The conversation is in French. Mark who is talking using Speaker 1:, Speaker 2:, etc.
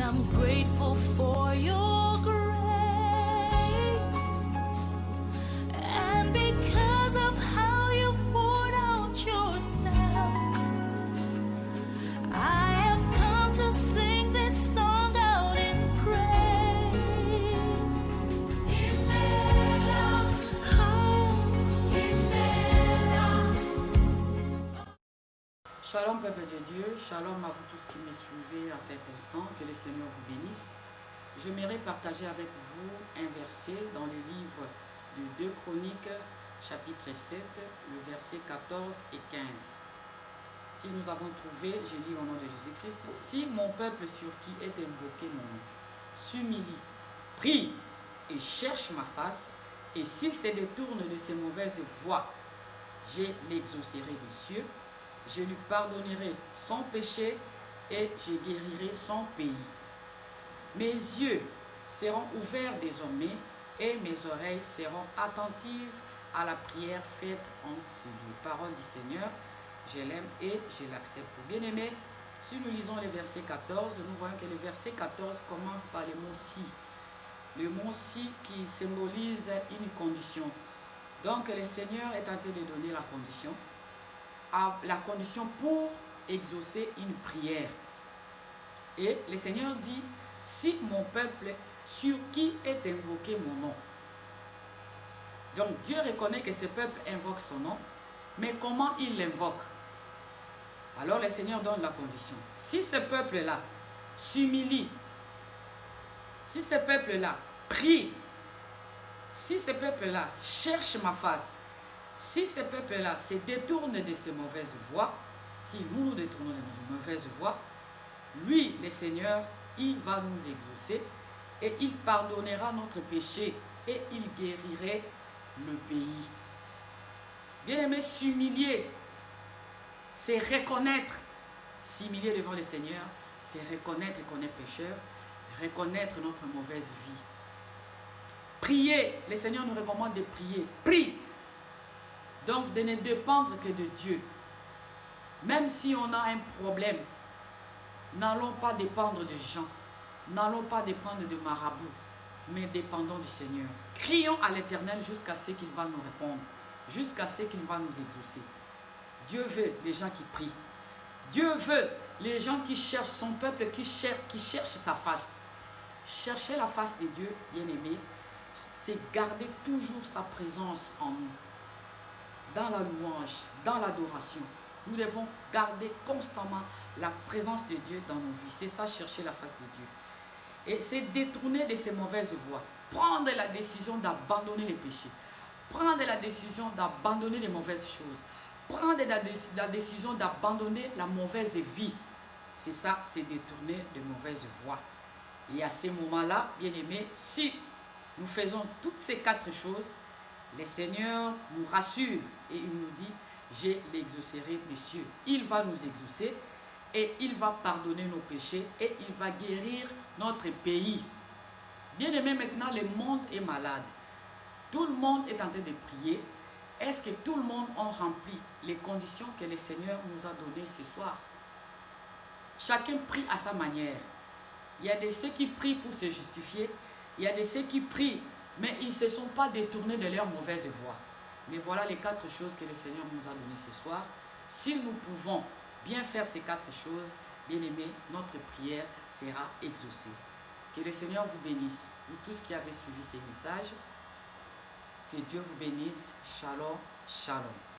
Speaker 1: am grateful for your grace, and because of how you poured out yourself, I have come to sing this song out in praise. Imela, oh, Imela.
Speaker 2: Shalom peuple de Dieu, shalom à vous tous qui me suivez à cet instant, que le Seigneur vous bénisse. J'aimerais partager avec vous un verset dans le livre de 2 Chroniques, chapitre 7, le verset 14 et 15. Si nous avons trouvé, je lis au nom de Jésus-Christ, si mon peuple sur qui est invoqué mon nom s'humilie, prie et cherche ma face, et s'il se détourne de ses mauvaises voies, je l'exaucerai des cieux, je lui pardonnerai son péché et je guérirai son pays. Mes yeux seront ouverts désormais et mes oreilles seront attentives à la prière faite en ce lieu. Parole du Seigneur, je l'aime et je l'accepte. Bien-aimés, si nous lisons le verset 14, nous voyons que le verset 14 commence par le mot « si ». Le mot « si » qui symbolise une condition. Donc le Seigneur est tenté de donner la condition pour exaucer une prière. Et le Seigneur dit, si mon peuple sur qui est invoqué mon nom. Donc Dieu reconnaît que ce peuple invoque son nom, mais comment il l'invoque? Alors le Seigneur donne la condition. Si ce peuple-là s'humilie, si ce peuple-là prie, si ce peuple-là cherche ma face, si ce peuple-là se détourne de ses mauvaises voies, si nous nous détournons de nos mauvaises voies, lui, le Seigneur, il va nous exaucer et il pardonnera notre péché et il guérirait le pays. Bien-aimé, s'humilier, c'est reconnaître, s'humilier devant le Seigneur, c'est reconnaître qu'on est pécheur, reconnaître notre mauvaise vie. Prier, le Seigneur nous recommande de prier. Prie. Donc, de ne dépendre que de Dieu. Même si on a un problème, n'allons pas dépendre de gens, n'allons pas dépendre de marabouts, mais dépendons du Seigneur. Crions à l'Éternel jusqu'à ce qu'il va nous répondre, jusqu'à ce qu'il va nous exaucer. Dieu veut les gens qui prient. Dieu veut les gens qui cherchent son peuple, qui cherchent sa face. Chercher la face de Dieu, bien-aimé, c'est garder toujours sa présence en nous. Dans la louange, dans l'adoration, nous devons garder constamment la présence de Dieu dans nos vies. C'est ça, chercher la face de Dieu. Et c'est détourner de ces mauvaises voies. Prendre la décision d'abandonner les péchés. Prendre la décision d'abandonner les mauvaises choses. Prendre la décision d'abandonner la mauvaise vie. C'est ça, c'est détourner de mauvaises voies. Et à ces moments-là, bien-aimés, si nous faisons toutes ces 4 choses, le Seigneur nous rassure et il nous dit, je l'exaucerai, messieurs. Il va nous exaucer et il va pardonner nos péchés et il va guérir notre pays. Bien aimé, maintenant le monde est malade. Tout le monde est en train de prier. Est-ce que tout le monde a rempli les conditions que le Seigneur nous a données ce soir? Chacun prie à sa manière. Il y a de ceux qui prient pour se justifier. Il y a de ceux qui prient, mais ils ne se sont pas détournés de leur mauvaise voie. Mais voilà les 4 choses que le Seigneur nous a données ce soir. Si nous pouvons bien faire ces 4 choses, bien aimés, notre prière sera exaucée. Que le Seigneur vous bénisse, vous tous qui avez suivi ces messages. Que Dieu vous bénisse. Shalom, shalom.